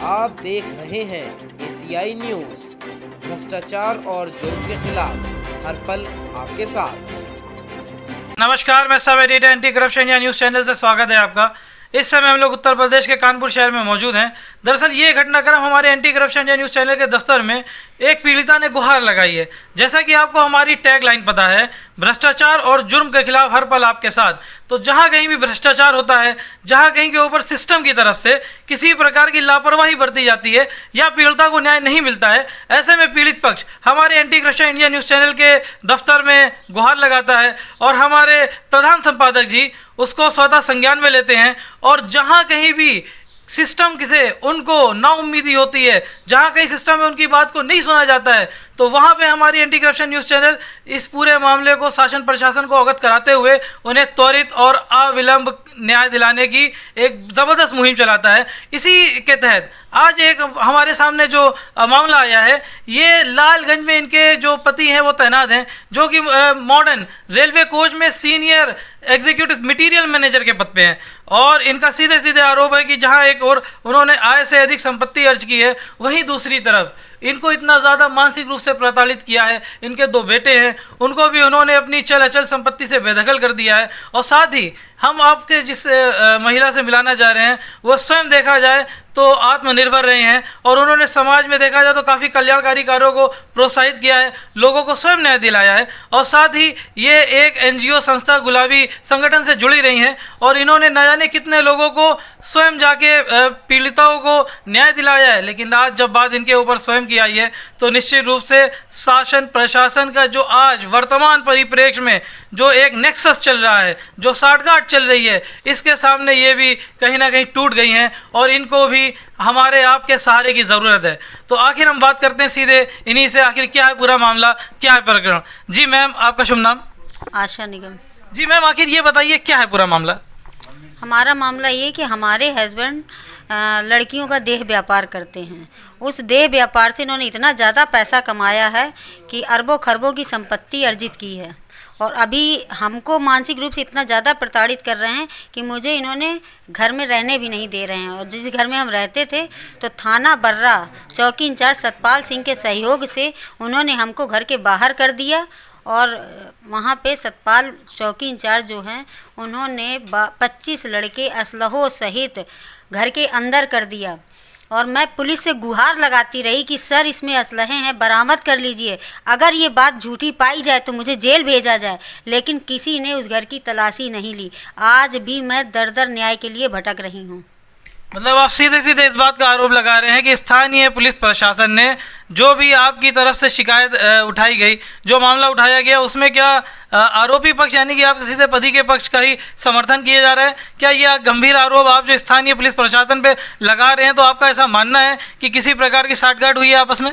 आप देख रहे हैं एशियाई न्यूज। भ्रष्टाचार और जुर्म के खिलाफ हर पल आपके साथ। नमस्कार, मैं sub editor anti corruption India news channel से स्वागत है आपका। इस समय हम लोग उत्तर प्रदेश के कानपुर शहर में मौजूद हैं। दरअसल ये घटनाक्रम हमारे anti corruption India news channel के दफ्तर में एक पीड़िता ने गुहार लगाई है। जैसा कि आपको हमारी टैग लाइन पता है, भ्रष्टाचार और जुर्म के खिलाफ हर पल आपके साथ। तो जहाँ कहीं भी भ्रष्टाचार होता है, जहाँ कहीं के ऊपर सिस्टम की तरफ से किसी प्रकार की लापरवाही बरती जाती है या पीड़िता को न्याय नहीं मिलता है, ऐसे में पीड़ित पक्ष हमारे anti corruption India news channel के दफ्तर में गुहार लगाता है और हमारे प्रधान संपादक जी उसको स्वतः संज्ञान में लेते हैं। और जहाँ कहीं भी सिस्टम से उनको नाउम्मीदी होती है, जहाँ कहीं सिस्टम में उनकी बात को नहीं सुना जाता है, तो वहाँ पे हमारी एंटी करप्शन न्यूज़ चैनल इस पूरे मामले को शासन प्रशासन को अवगत कराते हुए उन्हें त्वरित और अविलंब न्याय दिलाने की एक ज़बरदस्त मुहिम चलाता है। इसी के तहत आज एक हमारे सामने जो मामला आया है, ये लालगंज में इनके जो पति हैं वो तैनात हैं, जो कि मॉडर्न रेलवे कोच में सीनियर एग्जीक्यूटिव मटेरियल मैनेजर के पद पे हैं। और इनका सीधे सीधे आरोप है कि जहां एक और उन्होंने आय से अधिक संपत्ति अर्ज की है, वहीं दूसरी तरफ इनको इतना ज़्यादा मानसिक रूप से प्रताड़ित किया है। इनके 2 बेटे हैं, उनको भी उन्होंने अपनी चल अचल संपत्ति से बेदखल कर दिया है। और साथ ही हम आपके जिस महिला से मिलाना जा रहे हैं, वो स्वयं देखा जाए तो आत्मनिर्भर रहे हैं और उन्होंने समाज में देखा जाए तो काफ़ी कल्याणकारी कार्यों को प्रोत्साहित किया है, लोगों को स्वयं न्याय दिलाया है। और साथ ही ये एक NGO संस्था गुलाबी संगठन से जुड़ी रही हैं और इन्होंने न जाने कितने लोगों को स्वयं जाके पीड़िताओं को न्याय दिलाया है। लेकिन आज जब बात इनके ऊपर स्वयं की आई है, तो निश्चित रूप से शासन प्रशासन का जो आज वर्तमान परिप्रेक्ष्य में जो एक नेक्सस चल रहा है, जो साठगांठ चल रही है, इसके सामने ये भी कहीं ना कहीं टूट गई हैं और इनको भी हमारे आपके सहारे की ज़रूरत है। तो आखिर हम बात करते हैं सीधे इन्हीं से, आखिर क्या है पूरा मामला, क्या है प्रकरण। जी मैम, आपका शुभ नाम? आशा निगम। जी मैम, आखिर ये बताइए क्या है पूरा मामला? हमारा मामला ये कि हमारे हस्बैंड लड़कियों का देह व्यापार करते हैं। उस देह व्यापार से इन्होंने इतना ज़्यादा पैसा कमाया है कि अरबों खरबों की संपत्ति अर्जित की है। और अभी हमको मानसिक रूप से इतना ज़्यादा प्रताड़ित कर रहे हैं कि मुझे इन्होंने घर में रहने भी नहीं दे रहे हैं। और जिस घर में हम रहते थे, तो थाना बर्रा चौकी इंचार्ज सतपाल सिंह के सहयोग से उन्होंने हमको घर के बाहर कर दिया। और वहाँ पे सतपाल चौकी इंचार्ज जो हैं, उन्होंने 25 लड़के असलहों सहित घर के अंदर कर दिया। और मैं पुलिस से गुहार लगाती रही कि सर इसमें असलहे हैं, बरामद कर लीजिए, अगर ये बात झूठी पाई जाए तो मुझे जेल भेजा जाए। लेकिन किसी ने उस घर की तलाशी नहीं ली। आज भी मैं दर दर न्याय के लिए भटक रही हूँ। मतलब आप सीधे सीधे इस बात का आरोप लगा रहे हैं कि स्थानीय पुलिस प्रशासन ने जो भी आपकी तरफ से शिकायत उठाई गई, जो मामला उठाया गया, उसमें क्या आरोपी पक्ष यानी कि आपके सीधे पति के पक्ष का ही समर्थन किया जा रहा है? क्या यह गंभीर आरोप आप जो स्थानीय पुलिस प्रशासन पे लगा रहे हैं, तो आपका ऐसा मानना है कि किसी प्रकार की साठगांठ हुई है आपस में?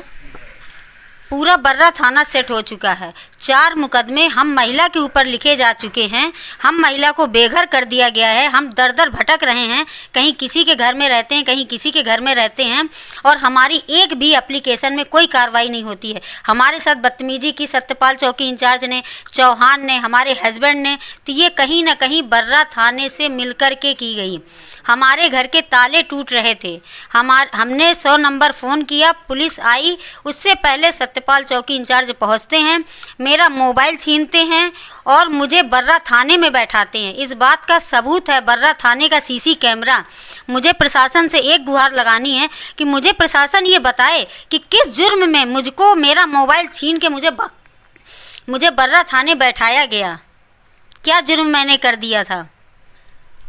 पूरा बर्रा थाना सेट हो चुका है। 4 मुकदमे हम महिला के ऊपर लिखे जा चुके हैं। हम महिला को बेघर कर दिया गया है। हम दर दर भटक रहे हैं, कहीं किसी के घर में रहते हैं, कहीं किसी के घर में रहते हैं। और हमारी एक भी एप्लीकेशन में कोई कार्रवाई नहीं होती है। हमारे साथ बदतमीजी की सत्यपाल चौकी इंचार्ज ने, चौहान ने, हमारे हस्बैंड ने। तो ये कहीं ना कहीं बर्रा थाने से मिल कर के की गई। हमारे घर के ताले टूट रहे थे। हमने 100 नंबर फ़ोन किया, पुलिस आई। उससे पहले सत्यपाल चौकी इंचार्ज पहुंचते हैं, मेरा मोबाइल छीनते हैं और मुझे बर्रा थाने में बैठाते हैं। इस बात का सबूत है बर्रा थाने का CC कैमरा। मुझे प्रशासन से एक गुहार लगानी है कि मुझे प्रशासन ये बताए कि किस जुर्म में मुझको मेरा मोबाइल छीन के मुझे बर्रा थाने बैठाया गया। क्या जुर्म मैंने कर दिया था?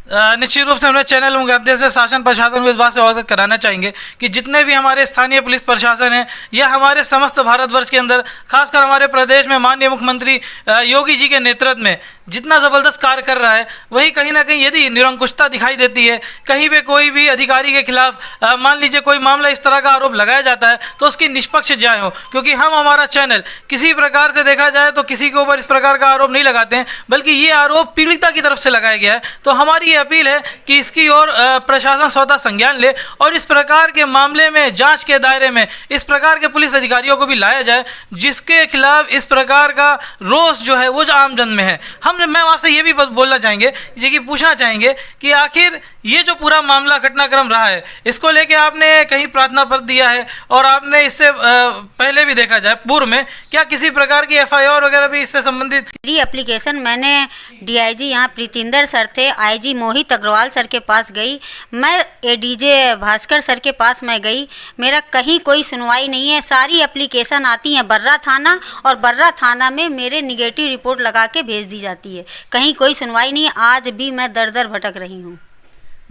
निश्चित रूप से हमारे चैनल में माध्यम से शासन प्रशासन को इस बात से अवगत कराना चाहेंगे कि जितने भी हमारे स्थानीय पुलिस प्रशासन है, या हमारे समस्त भारतवर्ष के अंदर, खासकर हमारे प्रदेश में माननीय मुख्यमंत्री योगी जी के नेतृत्व में जितना ज़बरदस्त कार्य कर रहा है, वही कहीं ना कहीं यदि निरंकुशता दिखाई देती है, कहीं पे कोई भी अधिकारी के खिलाफ मान लीजिए कोई मामला इस तरह का आरोप लगाया जाता है, तो उसकी निष्पक्ष जांच हो। क्योंकि हमारा चैनल किसी प्रकार से देखा जाए तो किसी के ऊपर इस प्रकार का आरोप नहीं लगाते हैं, बल्कि ये आरोप पीड़िता की तरफ से लगाया गया है। तो हमारी ये अपील है कि इसकी ओर प्रशासन स्वतः संज्ञान ले और इस प्रकार के मामले में जांच के दायरे में इस प्रकार के पुलिस अधिकारियों को भी लाया जाए जिसके खिलाफ इस प्रकार का रोष जो है वो जो आम जन में है। मैं आपसे ये भी बोलना चाहेंगे, ये कि पूछना चाहेंगे कि आखिर ये जो पूरा मामला घटनाक्रम रहा है इसको लेके आपने कहीं प्रार्थना पत्र दिया है और आपने इससे पहले भी देखा जाए पूर्व में क्या किसी प्रकार की FIR वगैरह भी इससे संबंधित? मेरी एप्लीकेशन मैंने DIG यहाँ प्रीतिंदर सर थे, IG मोहित अग्रवाल सर के पास गई, मैं ADJ भास्कर सर के पास मैं गई, मेरा कहीं कोई सुनवाई नहीं है। सारी एप्लीकेशन आती हैं बर्रा थाना और बर्रा थाना में मेरे निगेटिव रिपोर्ट लगा के भेज दी जाती है, कहीं कोई सुनवाई नहीं है। आज भी मैं दर दर भटक रही हूँ।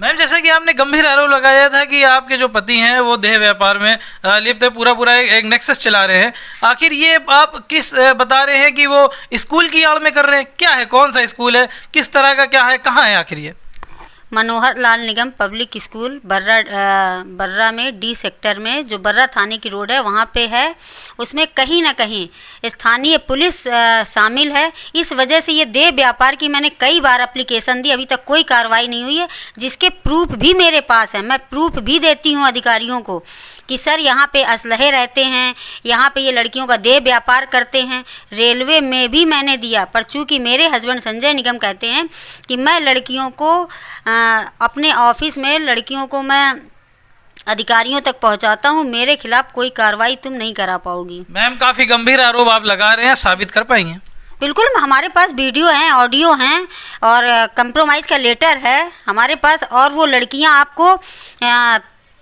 मैम, जैसे कि आपने गंभीर आरोप लगाया था कि आपके जो पति हैं वो देह व्यापार में लिप्त है, पूरा एक नेक्सस चला रहे हैं, आखिर ये आप किस बता रहे हैं कि वो स्कूल की आड़ में कर रहे हैं? क्या है, कौन सा स्कूल है, किस तरह का क्या है, कहाँ है आखिर ये? मनोहर लाल निगम पब्लिक स्कूल बर्रा में D सेक्टर में जो बर्रा थाने की रोड है वहाँ पे है। उसमें कहीं ना कहीं स्थानीय पुलिस शामिल है। इस वजह से ये देह व्यापार की मैंने कई बार एप्लीकेशन दी, अभी तक कोई कार्रवाई नहीं हुई है, जिसके प्रूफ भी मेरे पास है। मैं प्रूफ भी देती हूँ अधिकारियों को कि सर यहाँ पे असलहे रहते हैं, यहाँ पे ये लड़कियों का देह व्यापार करते हैं। रेलवे में भी मैंने दिया, पर चूँकि मेरे हस्बैंड संजय निगम कहते हैं कि मैं लड़कियों को अपने ऑफिस में लड़कियों को मैं अधिकारियों तक पहुंचाता हूं, मेरे खिलाफ कोई कार्रवाई तुम नहीं करा पाओगी। मैम, काफ़ी गंभीर आरोप आप लगा रहे हैं, साबित कर पाएंगे? बिल्कुल, हमारे पास वीडियो हैं, ऑडियो हैं और कंप्रोमाइज़ का लेटर है हमारे पास। और वो लड़कियां आपको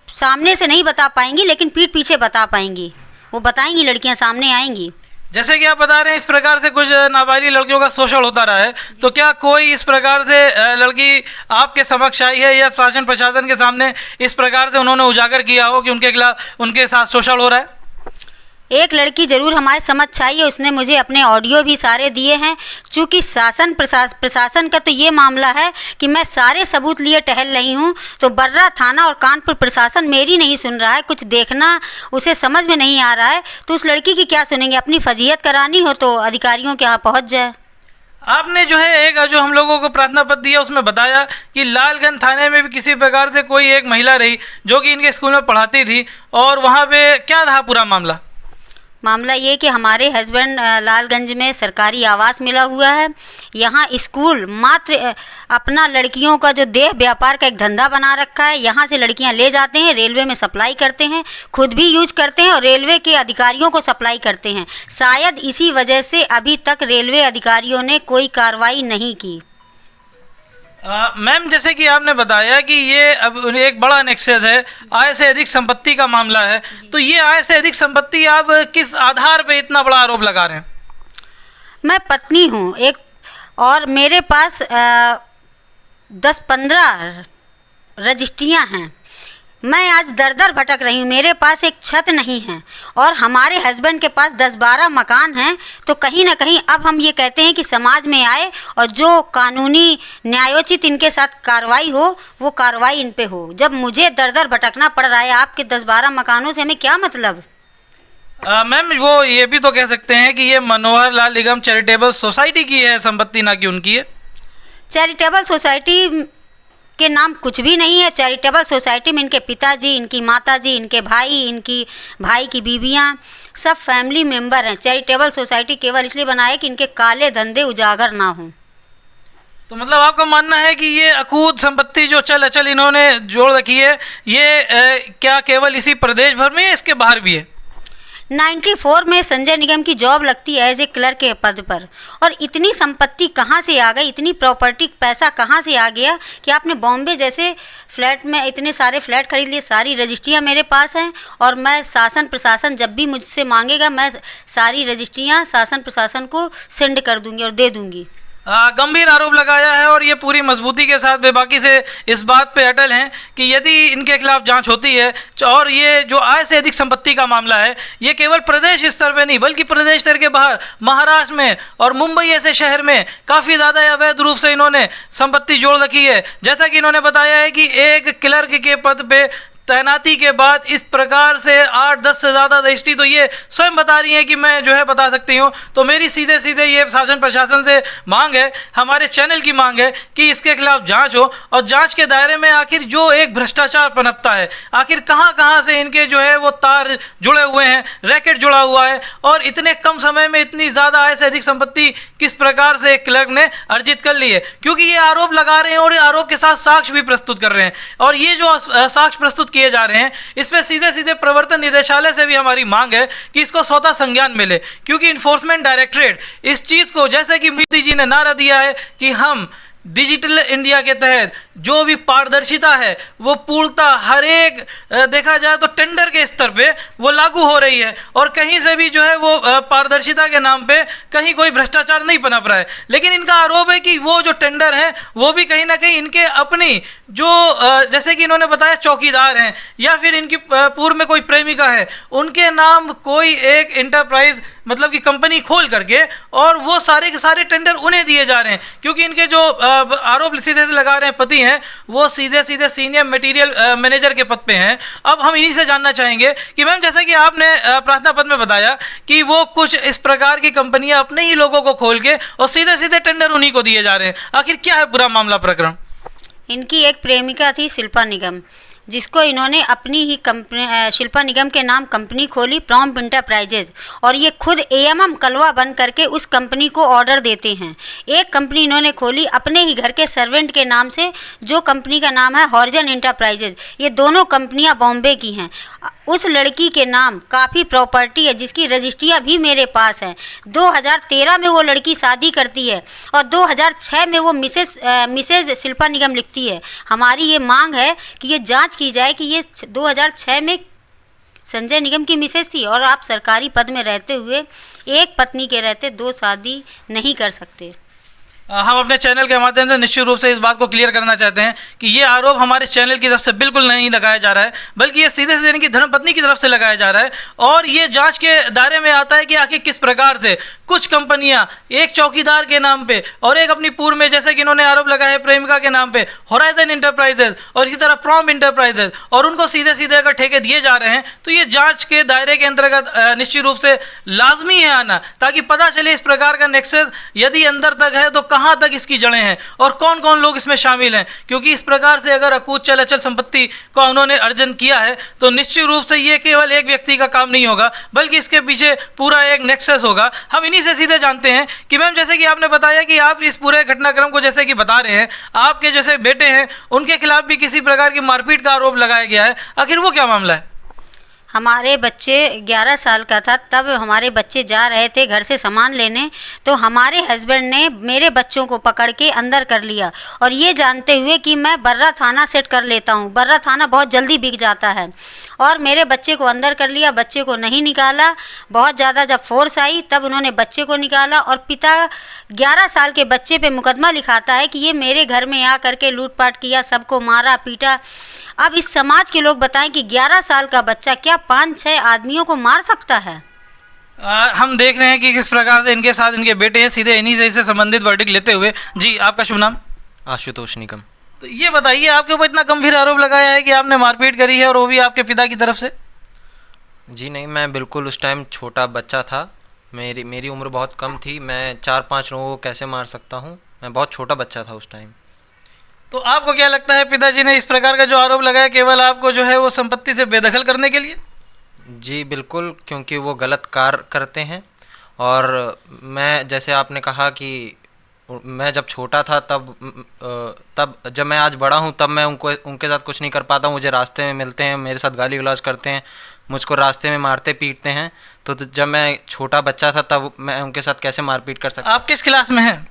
सामने से नहीं बता पाएंगी लेकिन पीठ पीछे बता पाएंगी, वो बताएंगी, लड़कियां सामने आएंगी। जैसे कि आप बता रहे हैं इस प्रकार से कुछ नाबालिग लड़कियों का शोषण होता रहा है, तो क्या कोई इस प्रकार से लड़की आपके समक्ष आई है या शासन प्रशासन के सामने इस प्रकार से उन्होंने उजागर किया हो कि उनके खिलाफ उनके साथ शोषण हो रहा है? एक लड़की ज़रूर हमारे समक्ष आई है, उसने मुझे अपने ऑडियो भी सारे दिए हैं। चूँकि शासन प्रशासन का तो ये मामला है कि मैं सारे सबूत लिए टहल रही हूँ, तो बर्रा थाना और कानपुर प्रशासन मेरी नहीं सुन रहा है, कुछ देखना उसे समझ में नहीं आ रहा है, तो उस लड़की की क्या सुनेंगे? अपनी फजीहत करानी हो तो अधिकारियों के यहाँ पहुँच जाए। आपने जो है एक जो हम लोगों को प्रार्थना पत्र दिया उसमें बताया कि लालगंज थाने में भी किसी प्रकार से कोई एक महिला रही जो कि इनके स्कूल में पढ़ाती थी, और वहाँ पे क्या रहा पूरा मामला ये कि हमारे हस्बैंड लालगंज में सरकारी आवास मिला हुआ है, यहाँ स्कूल मात्र अपना लड़कियों का जो देह व्यापार का एक धंधा बना रखा है। यहाँ से लड़कियाँ ले जाते हैं, रेलवे में सप्लाई करते हैं, खुद भी यूज करते हैं और रेलवे के अधिकारियों को सप्लाई करते हैं। शायद इसी वजह से अभी तक रेलवे अधिकारियों ने कोई कार्रवाई नहीं की। मैम, जैसे कि आपने बताया कि ये अब एक बड़ा नेक्सस है, आय से अधिक संपत्ति का मामला है, तो ये आय से अधिक संपत्ति आप किस आधार पे इतना बड़ा आरोप लगा रहे हैं? मैं पत्नी हूँ एक, और मेरे पास 10-15 रजिस्ट्रियाँ हैं। मैं आज दर दर भटक रही हूँ, मेरे पास एक छत नहीं है और हमारे हस्बैंड के पास 10-12 मकान हैं। तो कहीं ना कहीं अब हम ये कहते हैं कि समाज में आए और जो कानूनी न्यायोचित इनके साथ कार्रवाई हो वो कार्रवाई इन पे हो। जब मुझे दर दर भटकना पड़ रहा है आपके 10-12 मकानों से, हमें क्या मतलब? मैम, वो ये भी तो कह सकते हैं कि ये मनोहर लाल निगम चैरिटेबल सोसाइटी की है संपत्ति, ना कि उनकी है। चैरिटेबल सोसाइटी के नाम कुछ भी नहीं है। चैरिटेबल सोसाइटी में इनके पिताजी, इनकी माताजी, इनके भाई, इनकी भाई की बीवियां, सब फैमिली मेंबर हैं। चैरिटेबल सोसाइटी केवल इसलिए बनाए कि इनके काले धंधे उजागर ना हों। तो मतलब आपका मानना है कि ये अकूत संपत्ति जो चल अचल इन्होंने जोड़ रखी है, ये क्या केवल इसी प्रदेश भर में है, इसके बाहर भी है? 94 में संजय निगम की जॉब लगती है एज ए क्लर्क के पद पर, और इतनी संपत्ति कहाँ से आ गई, इतनी प्रॉपर्टी, पैसा कहाँ से आ गया कि आपने बॉम्बे जैसे फ्लैट में इतने सारे फ्लैट खरीद लिए। सारी रजिस्ट्रियाँ मेरे पास हैं और मैं शासन प्रशासन जब भी मुझसे मांगेगा मैं सारी रजिस्ट्रियाँ शासन प्रशासन को सेंड कर दूंगी और दे दूंगी। गंभीर आरोप लगाया है और ये पूरी मजबूती के साथ बेबाकी से इस बात पे अटल हैं कि यदि इनके खिलाफ जांच होती है, और ये जो आय से अधिक संपत्ति का मामला है ये केवल प्रदेश स्तर पे नहीं बल्कि प्रदेश स्तर के बाहर महाराष्ट्र में और मुंबई ऐसे शहर में काफ़ी ज़्यादा अवैध रूप से इन्होंने संपत्ति जोड़ रखी है। जैसा कि इन्होंने बताया है कि एक क्लर्क के पद पे तैनाती के बाद इस प्रकार से 8-10 से ज़्यादा रजिस्ट्री, तो ये स्वयं बता रही हैं कि मैं जो है बता सकती हूँ। तो मेरी सीधे सीधे ये शासन प्रशासन से मांग है, हमारे चैनल की मांग है कि इसके खिलाफ जांच हो, और जांच के दायरे में आखिर जो एक भ्रष्टाचार पनपता है, आखिर कहाँ कहाँ से इनके जो है वो तार जुड़े हुए हैं, रैकेट जुड़ा हुआ है, और इतने कम समय में इतनी ज़्यादा आय से अधिक संपत्ति किस प्रकार से एक क्लर्क ने अर्जित कर ली है। क्योंकि ये आरोप लगा रहे हैं और आरोप के साथ साक्ष्य भी प्रस्तुत कर रहे हैं, और ये जो साक्ष्य प्रस्तुत किए जा रहे हैं इसमें सीधे सीधे प्रवर्तन निदेशालय से भी हमारी मांग है कि इसको स्वतः संज्ञान मिले। क्योंकि इन्फोर्समेंट डायरेक्टरेट इस चीज़ को, जैसे कि मोदी जी ने नारा दिया है कि हम डिजिटल इंडिया के तहत जो भी पारदर्शिता है वो पूर्णतः हर एक देखा जाए तो टेंडर के स्तर पे वो लागू हो रही है, और कहीं से भी जो है वो पारदर्शिता के नाम पे कहीं कोई भ्रष्टाचार नहीं पनप रहा है। लेकिन इनका आरोप है कि वो जो टेंडर है वो भी कहीं ना कहीं इनके अपनी जो जैसे कि इन्होंने बताया चौकीदार हैं या फिर इनकी पूर्व में कोई प्रेमिका है, उनके नाम कोई एक इंटरप्राइज मतलब कि कंपनी खोल करके और वो सारे के सारे टेंडर उन्हें दिए जा रहे हैं। क्योंकि इनके जो आरोप सीधे से लगा रहे हैं पति हैं, वो सीधे सीधे सीनियर मटेरियल मैनेजर के पद पे हैं। अब हम इन्हीं से जानना चाहेंगे कि मैम, जैसे कि आपने प्रार्थना पद में बताया कि वो कुछ इस प्रकार की कंपनियां अपने ही लोगों को खोल के और सीधे सीधे टेंडर उन्हीं को दिए जा रहे हैं, आखिर क्या है पूरा मामला प्रकरण? इनकी एक प्रेमिका थी शिल्पा निगम, जिसको इन्होंने अपनी ही कंपनी शिल्पा निगम के नाम कंपनी खोली प्रॉम्प्ट इंटरप्राइजेज, और ये खुद एएमएम कलवा बन करके उस कंपनी को ऑर्डर देते हैं। एक कंपनी इन्होंने खोली अपने ही घर के सर्वेंट के नाम से, जो कंपनी का नाम है हॉर्जन इंटरप्राइजेज। ये दोनों कंपनियां बॉम्बे की हैं। उस लड़की के नाम काफ़ी प्रॉपर्टी है जिसकी रजिस्ट्रियाँ भी मेरे पास हैं। 2013 में वो लड़की शादी करती है और 2006 में वो मिसेज शिल्पा निगम लिखती है। हमारी ये मांग है कि ये जांच की जाए कि ये 2006 में संजय निगम की मिसेज थी, और आप सरकारी पद में रहते हुए एक पत्नी के रहते 2 शादी नहीं कर सकते। हम अपने चैनल के माध्यम से निश्चित रूप से इस बात को क्लियर करना चाहते हैं कि ये आरोप हमारे चैनल की तरफ से बिल्कुल नहीं लगाया जा रहा है, बल्कि ये सीधे सीधे इनकी धर्मपत्नी की तरफ से लगाया जा रहा है। और ये जांच के दायरे में आता है कि आखिर किस प्रकार से कुछ कंपनियां एक चौकीदार के नाम पे और एक अपनी पूर्व में, जैसे कि इन्होंने आरोप लगाया है प्रेमिका के नाम पे होराइजन इंटरप्राइजेज और इसी तरह प्रॉम्प्ट इंटरप्राइजेज, और उनको सीधे सीधे अगर ठेके दिए जा रहे हैं तो ये जाँच के दायरे के अंतर्गत निश्चित रूप से लाजमी है आना, ताकि पता चले इस प्रकार का नेक्सस यदि अंदर तक है तो कहाँ तक इसकी जड़ें हैं और कौन कौन लोग इसमें शामिल हैं। क्योंकि इस प्रकार से अगर अकूत चल अचल संपत्ति को उन्होंने अर्जन किया है तो निश्चित रूप से ये केवल एक व्यक्ति का काम नहीं होगा, बल्कि इसके पीछे पूरा एक नेक्सस होगा। हम इन्हीं से सीधे जानते हैं कि मैम, जैसे कि आपने बताया कि आप इस पूरे घटनाक्रम को जैसे कि बता रहे हैं, आपके जैसे बेटे हैं उनके खिलाफ भी किसी प्रकार की मारपीट का आरोप लगाया गया है, आखिर वो क्या मामला है? हमारे बच्चे 11 साल का था, तब हमारे बच्चे जा रहे थे घर से सामान लेने, तो हमारे हस्बैंड ने मेरे बच्चों को पकड़ के अंदर कर लिया, और ये जानते हुए कि मैं बर्रा थाना सेट कर लेता हूँ, बर्रा थाना बहुत जल्दी बिक जाता है, और मेरे बच्चे को अंदर कर लिया। बच्चे को नहीं निकाला, बहुत ज़्यादा जब फोर्स आई तब उन्होंने बच्चे को निकाला, और पिता 11 साल के बच्चे पे मुकदमा लिखाता है कि ये मेरे घर में आ करके लूटपाट किया, सबको मारा पीटा। अब इस समाज के लोग बताएं कि 11 साल का बच्चा क्या 5-6 आदमियों को मार सकता है? हम देख रहे हैं कि किस प्रकार से इनके साथ इनके बेटे हैं, सीधे इन्हीं से इससे संबंधित वर्डिक्ट लेते हुए। जी, आपका शुभ नाम? आशुतोष निगम। तो ये बताइए, आपके ऊपर इतना गंभीर आरोप लगाया है कि आपने मारपीट करी है और वो भी आपके पिता की तरफ से? जी नहीं, मैं बिल्कुल उस टाइम छोटा बच्चा था, मेरी उम्र बहुत कम थी, मैं 4-5 लोगों को कैसे मार सकता हूँ, मैं बहुत छोटा बच्चा था उस टाइम। तो आपको क्या लगता है पिताजी ने इस प्रकार का जो आरोप लगाया केवल आपको जो है वो संपत्ति से बेदखल करने के लिए? जी बिल्कुल, क्योंकि वो गलत कार्य करते हैं, और मैं जैसे आपने कहा कि मैं जब छोटा था तब जब मैं आज बड़ा हूँ तब मैं उनके साथ कुछ नहीं कर पाता हूँ। मुझे रास्ते में मिलते हैं, मेरे साथ गाली गलौज करते हैं, मुझको रास्ते में मारते पीटते हैं, तो जब मैं छोटा बच्चा था तब मैं उनके साथ कैसे मारपीट कर सकता? आप किस क्लास में हैं?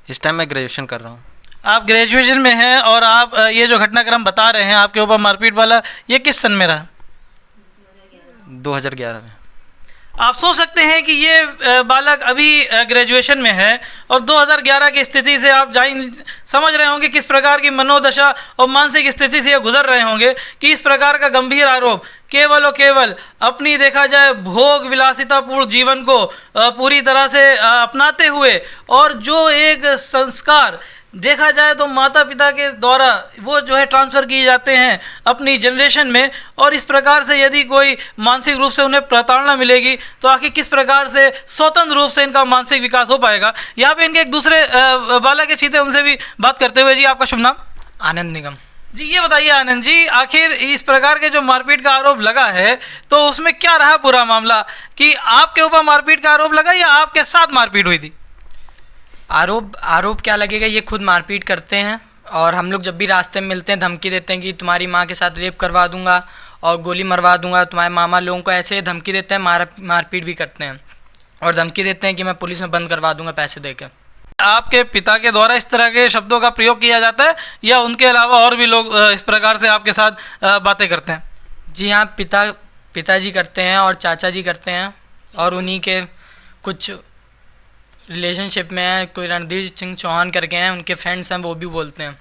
इस टाइम मैं ग्रेजुएशन कर रहा हूँ। आप ग्रेजुएशन में हैं, और आप ये जो घटनाक्रम बता रहे हैं आपके ऊपर मारपीट वाला, ये किस सन में रहा? 2011 में। आप सोच सकते हैं कि ये बालक अभी ग्रेजुएशन में है और 2011 की स्थिति से आप समझ रहे होंगे किस प्रकार की मनोदशा और मानसिक स्थिति से ये गुजर रहे होंगे कि इस प्रकार का गंभीर आरोप केवल और केवल अपनी देखा जाए भोग विलासितापूर्ण जीवन को पूरी तरह से अपनाते हुए और जो एक संस्कार देखा जाए तो माता पिता के द्वारा वो जो है ट्रांसफ़र किए जाते हैं अपनी जनरेशन में, और इस प्रकार से यदि कोई मानसिक रूप से उन्हें प्रताड़ना मिलेगी तो आखिर किस प्रकार से स्वतंत्र रूप से इनका मानसिक विकास हो पाएगा। यहाँ पे इनके एक दूसरे बालक के चीते उनसे भी बात करते हुए, जी आपका शुभ नाम? आनंद निगम। जी ये बताइए आनंद जी, आखिर इस प्रकार के जो मारपीट का आरोप लगा है तो उसमें क्या रहा पूरा मामला, कि आपके ऊपर मारपीट का आरोप लगा या आपके साथ मारपीट हुई थी? आरोप क्या लगेगा, ये खुद मारपीट करते हैं और हम लोग जब भी रास्ते में मिलते हैं धमकी देते हैं कि तुम्हारी माँ के साथ रेप करवा दूंगा और गोली मरवा दूंगा। तुम्हारे मामा लोगों को ऐसे धमकी देते हैं, मारपीट भी करते हैं और धमकी देते हैं कि मैं पुलिस में बंद करवा दूंगा पैसे देकर। आपके पिता के द्वारा इस तरह के शब्दों का प्रयोग किया जाता है या उनके अलावा और भी लोग इस प्रकार से आपके साथ बातें करते हैं? जी हाँ, पिताजी करते हैं और चाचा जी करते हैं और उन्हीं के कुछ रिलेशनशिप में है। कोई रणधीर सिंह चौहान करके हैं, उनके फ्रेंड्स हैं, वो भी बोलते हैं।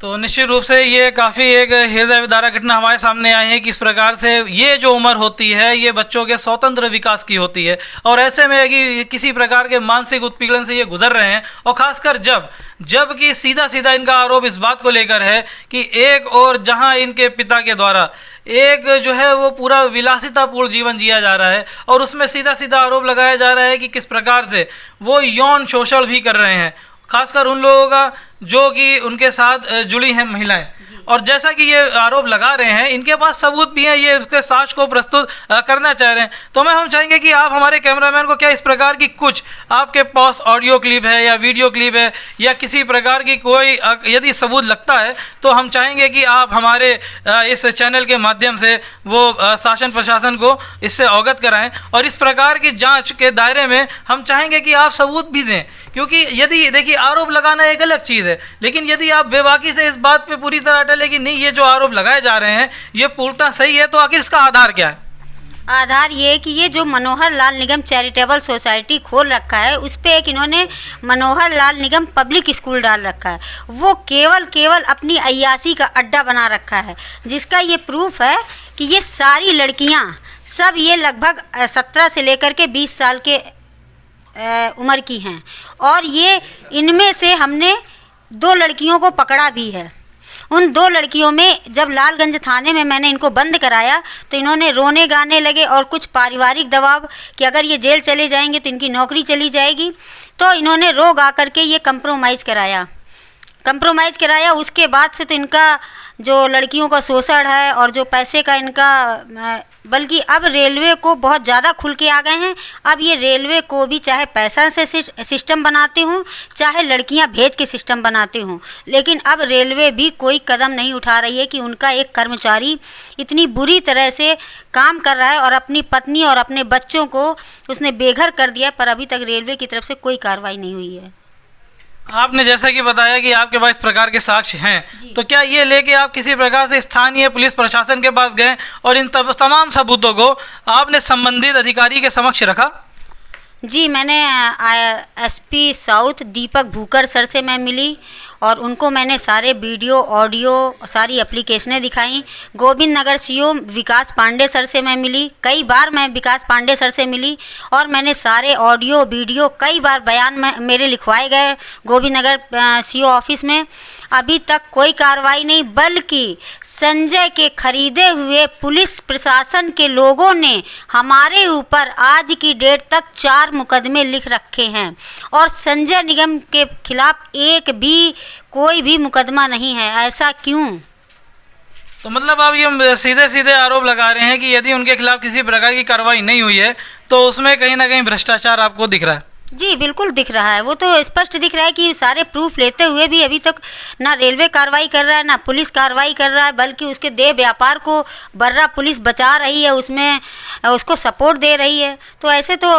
तो निश्चित रूप से ये काफ़ी एक हृदय विदारक घटना हमारे सामने आई है कि इस प्रकार से ये जो उम्र होती है ये बच्चों के स्वतंत्र विकास की होती है, और ऐसे में कि किसी प्रकार के मानसिक उत्पीड़न से ये गुजर रहे हैं, और ख़ासकर जबकि सीधा सीधा इनका आरोप इस बात को लेकर है कि एक और जहां इनके पिता के द्वारा एक जो है वो पूरा विलासितापूर्ण जीवन जिया जा रहा है, और उसमें सीधा सीधा आरोप लगाया जा रहा है कि किस प्रकार से वो यौन शोषण भी कर रहे हैं, खासकर उन लोगों का जो कि उनके साथ जुड़ी हैं महिलाएं। और जैसा कि ये आरोप लगा रहे हैं, इनके पास सबूत भी हैं, ये उसके साक्ष्य को प्रस्तुत करना चाह रहे हैं। तो हम चाहेंगे कि आप हमारे कैमरामैन को क्या इस प्रकार की कुछ आपके पास ऑडियो क्लिप है या वीडियो क्लिप है या किसी प्रकार की कोई यदि सबूत लगता है तो हम चाहेंगे कि आप हमारे इस चैनल के माध्यम से वो शासन प्रशासन को इससे अवगत कराएं, और इस प्रकार की जांच के दायरे में हम चाहेंगे कि आप सबूत भी दें, क्योंकि यदि देखिए आरोप लगाना एक अलग चीज़ है, लेकिन यदि आप बेबाकी से इस बात पे पूरी तरह अटले कि नहीं ये जो आरोप लगाए जा रहे हैं ये पूर्णतः सही है, तो आखिर इसका आधार क्या है? आधार ये है कि ये जो मनोहर लाल निगम चैरिटेबल सोसाइटी खोल रखा है उस पे एक इन्होंने मनोहर लाल निगम पब्लिक स्कूल डाल रखा है, वो केवल अपनी अय्यासी का अड्डा बना रखा है, जिसका ये प्रूफ है कि ये सारी लड़कियां सब ये लगभग 17 से लेकर के 20 साल के उम्र की हैं, और ये इनमें से हमने 2 लड़कियों को पकड़ा भी है। उन 2 लड़कियों में जब लालगंज थाने में मैंने इनको बंद कराया तो इन्होंने रोने गाने लगे, और कुछ पारिवारिक दबाव कि अगर ये जेल चले जाएंगे तो इनकी नौकरी चली जाएगी, तो इन्होंने रो गा करके ये कंप्रोमाइज़ कराया। उसके बाद से तो इनका जो लड़कियों का शोषण है और जो पैसे का इनका, बल्कि अब रेलवे को बहुत ज़्यादा खुल के आ गए हैं। अब ये रेलवे को भी चाहे पैसा से सिस्टम बनाते हों चाहे लड़कियां भेज के सिस्टम बनाते हों, लेकिन अब रेलवे भी कोई कदम नहीं उठा रही है कि उनका एक कर्मचारी इतनी बुरी तरह से काम कर रहा है और अपनी पत्नी और अपने बच्चों को उसने बेघर कर दिया, पर अभी तक रेलवे की तरफ से कोई कार्रवाई नहीं हुई है। आपने जैसा कि बताया कि आपके पास इस प्रकार के साक्ष्य हैं, तो क्या ये लेके आप किसी प्रकार से स्थानीय पुलिस प्रशासन के पास गए और इन तमाम सबूतों को आपने संबंधित अधिकारी के समक्ष रखा? जी, मैंने एसपी साउथ दीपक भूकर सर से मैं मिली और उनको मैंने सारे वीडियो ऑडियो सारी एप्लीकेशनें दिखाई। गोविंद नगर सीओ विकास पांडे सर से मैं मिली, कई बार मैं विकास पांडे सर से मिली और मैंने सारे ऑडियो वीडियो कई बार बयान मेरे लिखवाए गए गोविंद नगर सीओ ऑफिस में। अभी तक कोई कार्रवाई नहीं, बल्कि संजय के खरीदे हुए पुलिस प्रशासन के लोगों ने हमारे ऊपर आज की डेट तक 4 मुकदमे लिख रखे हैं और संजय निगम के खिलाफ एक भी कोई भी मुकदमा नहीं है। ऐसा क्यों? तो मतलब आप ये सीधे सीधे आरोप लगा रहे हैं कि यदि उनके खिलाफ किसी प्रकार की कार्रवाई नहीं हुई है तो उसमें कहीं ना कहीं भ्रष्टाचार आपको दिख रहा है? जी बिल्कुल दिख रहा है, वो तो स्पष्ट दिख रहा है कि सारे प्रूफ लेते हुए भी अभी तक ना रेलवे कार्रवाई कर रहा है ना पुलिस कार्रवाई कर रहा है, बल्कि उसके देह व्यापार को बर्रा पुलिस बचा रही है, उसमें उसको सपोर्ट दे रही है। तो ऐसे तो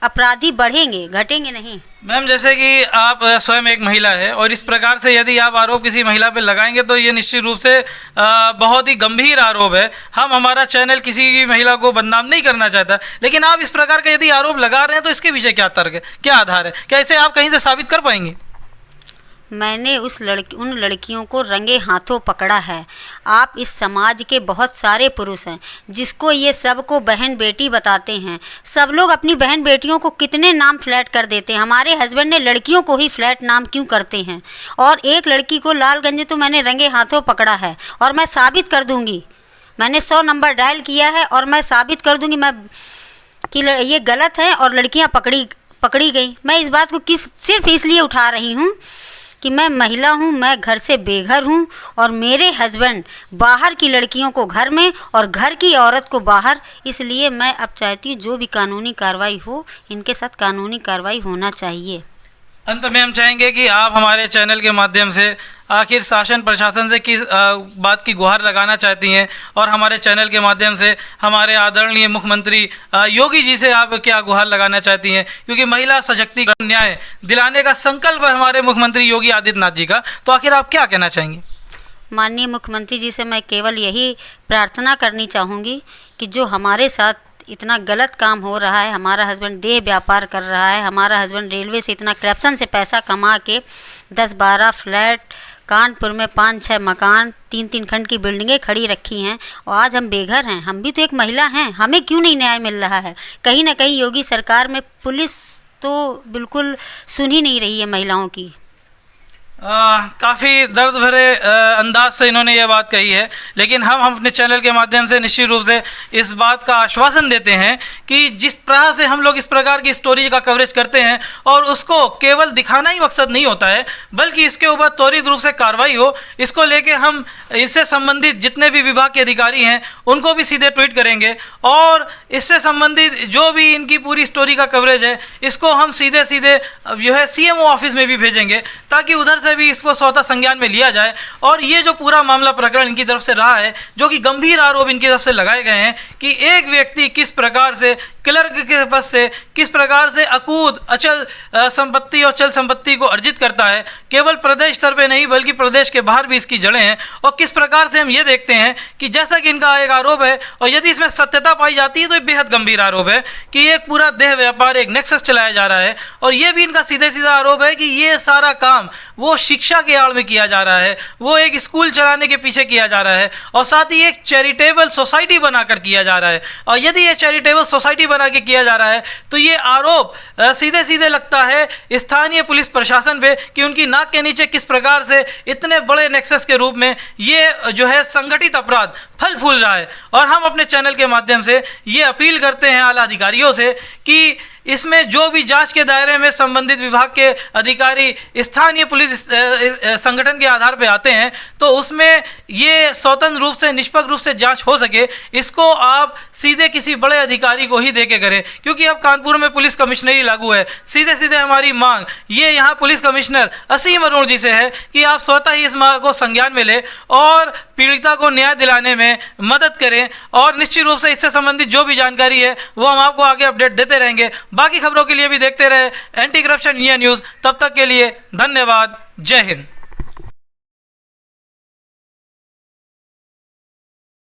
अपराधी बढ़ेंगे, घटेंगे नहीं। मैम, जैसे कि आप स्वयं एक महिला है और इस प्रकार से यदि आप आरोप किसी महिला पर लगाएंगे तो ये निश्चित रूप से बहुत ही गंभीर आरोप है। हमारा चैनल किसी भी महिला को बदनाम नहीं करना चाहता, लेकिन आप इस प्रकार का यदि आरोप लगा रहे हैं तो इसके पीछे क्या तर्क है, क्या आधार है, क्या इसे आप कहीं से साबित कर पाएंगे? मैंने उन लड़कियों को रंगे हाथों पकड़ा है। आप इस समाज के बहुत सारे पुरुष हैं जिसको ये सब को बहन बेटी बताते हैं। सब लोग अपनी बहन बेटियों को कितने नाम फ्लैट कर देते हैं। हमारे हस्बैंड ने लड़कियों को ही फ्लैट नाम क्यों करते हैं? और एक लड़की को लालगंज तो मैंने रंगे हाथों पकड़ा है और मैं साबित कर दूँगी। मैंने 100 नंबर डायल किया है और मैं साबित कर दूँगी कि ये गलत है और लड़कियाँ पकड़ी गई। मैं इस बात को सिर्फ इसलिए उठा रही हूँ कि मैं महिला हूँ, मैं घर से बेघर हूँ और मेरे हस्बैंड बाहर की लड़कियों को घर में और घर की औरत को बाहर। इसलिए मैं अब चाहती हूँ जो भी कानूनी कार्रवाई हो, इनके साथ कानूनी कार्रवाई होना चाहिए। अंत में हम चाहेंगे कि आप हमारे चैनल के माध्यम से आखिर शासन प्रशासन से किस बात की गुहार लगाना चाहती हैं और हमारे चैनल के माध्यम से हमारे आदरणीय मुख्यमंत्री योगी जी से आप क्या गुहार लगाना चाहती हैं? क्योंकि महिला सशक्तिकरण न्याय दिलाने का संकल्प है हमारे मुख्यमंत्री योगी आदित्यनाथ जी का, तो आखिर आप क्या कहना चाहेंगी? माननीय मुख्यमंत्री जी से मैं केवल यही प्रार्थना करनी चाहूँगी कि जो हमारे साथ इतना गलत काम हो रहा है, हमारा हस्बैंड देह व्यापार कर रहा है, हमारा हस्बैंड रेलवे से इतना करप्शन से पैसा कमा के 10-12 फ्लैट, कानपुर में 5-6 मकान, 3-3 खंड की बिल्डिंगें खड़ी रखी हैं और आज हम बेघर हैं। हम भी तो एक महिला हैं, हमें क्यों नहीं न्याय मिल रहा है? कहीं ना कहीं योगी सरकार में पुलिस तो बिल्कुल सुन ही नहीं रही है महिलाओं की। काफ़ी दर्द भरे अंदाज से इन्होंने ये बात कही है, लेकिन हम अपने चैनल के माध्यम से निश्चित रूप से इस बात का आश्वासन देते हैं कि जिस तरह से हम लोग इस प्रकार की स्टोरी का कवरेज करते हैं और उसको केवल दिखाना ही मकसद नहीं होता है, बल्कि इसके ऊपर त्वरित रूप से कार्रवाई हो, इसको लेके हम इससे संबंधित जितने भी विभाग के अधिकारी हैं उनको भी सीधे ट्वीट करेंगे और इससे संबंधित जो भी इनकी पूरी स्टोरी का कवरेज है इसको हम सीधे जो है CMO ऑफिस में भी भेजेंगे ताकि उधर से भी इसको स्वतः संज्ञान में लिया जाए। और ये जो पूरा मामला प्रकरण इनकी तरफ से रहा है, जो कि गंभीर आरोप इनकी तरफ से लगाए गए हैं कि एक व्यक्ति किस प्रकार से क्लर्क के पद से किस प्रकार से अकूत अचल संपत्ति और चल संपत्ति को अर्जित करता है, केवल प्रदेश स्तर पे नहीं बल्कि प्रदेश के बाहर भी इसकी जड़ें हैं। और किस प्रकार से हम ये देखते हैं कि जैसा कि इनका एक आरोप है और यदि इसमें सत्यता पाई जाती है तो ये बेहद गंभीर आरोप है कि एक पूरा देह व्यापार, एक नेक्सस चलाया जा रहा है। और ये भी इनका सीधे सीधा आरोप है कि ये सारा काम वो शिक्षा के आड़ में किया जा रहा है, वो एक स्कूल चलाने के पीछे किया जा रहा है और साथ ही एक चैरिटेबल सोसाइटी बनाकर किया जा रहा है। और यदि ये चैरिटेबल सोसाइटी बना के किया जा रहा है तो ये आरोप सीधे सीधे लगता है स्थानीय पुलिस प्रशासन पे कि उनकी नाक के नीचे किस प्रकार से इतने बड़े नेक्सस के रूप में ये जो है संगठित अपराध फल फूल रहा है। और हम अपने चैनल के माध्यम से ये अपील करते हैं आला अधिकारियों से कि इसमें जो भी जांच के दायरे में संबंधित विभाग के अधिकारी स्थानीय पुलिस संगठन के आधार पर आते हैं तो उसमें ये स्वतंत्र रूप से निष्पक्ष रूप से जांच हो सके, इसको आप सीधे किसी बड़े अधिकारी को ही देके करें। क्योंकि अब कानपुर में पुलिस कमिश्नरी लागू है, सीधे सीधे हमारी मांग ये यहाँ पुलिस कमिश्नर असीम अरुण जी से है कि आप स्वतः ही इस मांग को संज्ञान में लें और पीड़िता को न्याय दिलाने में मदद करें। और निश्चित रूप से इससे संबंधित जो भी जानकारी है वो हम आपको आगे अपडेट देते रहेंगे। बाकी खबरों के लिए भी देखते रहे एंटी करप्शन इंडिया न्यूज़। तब तक के लिए धन्यवाद। जय हिंद।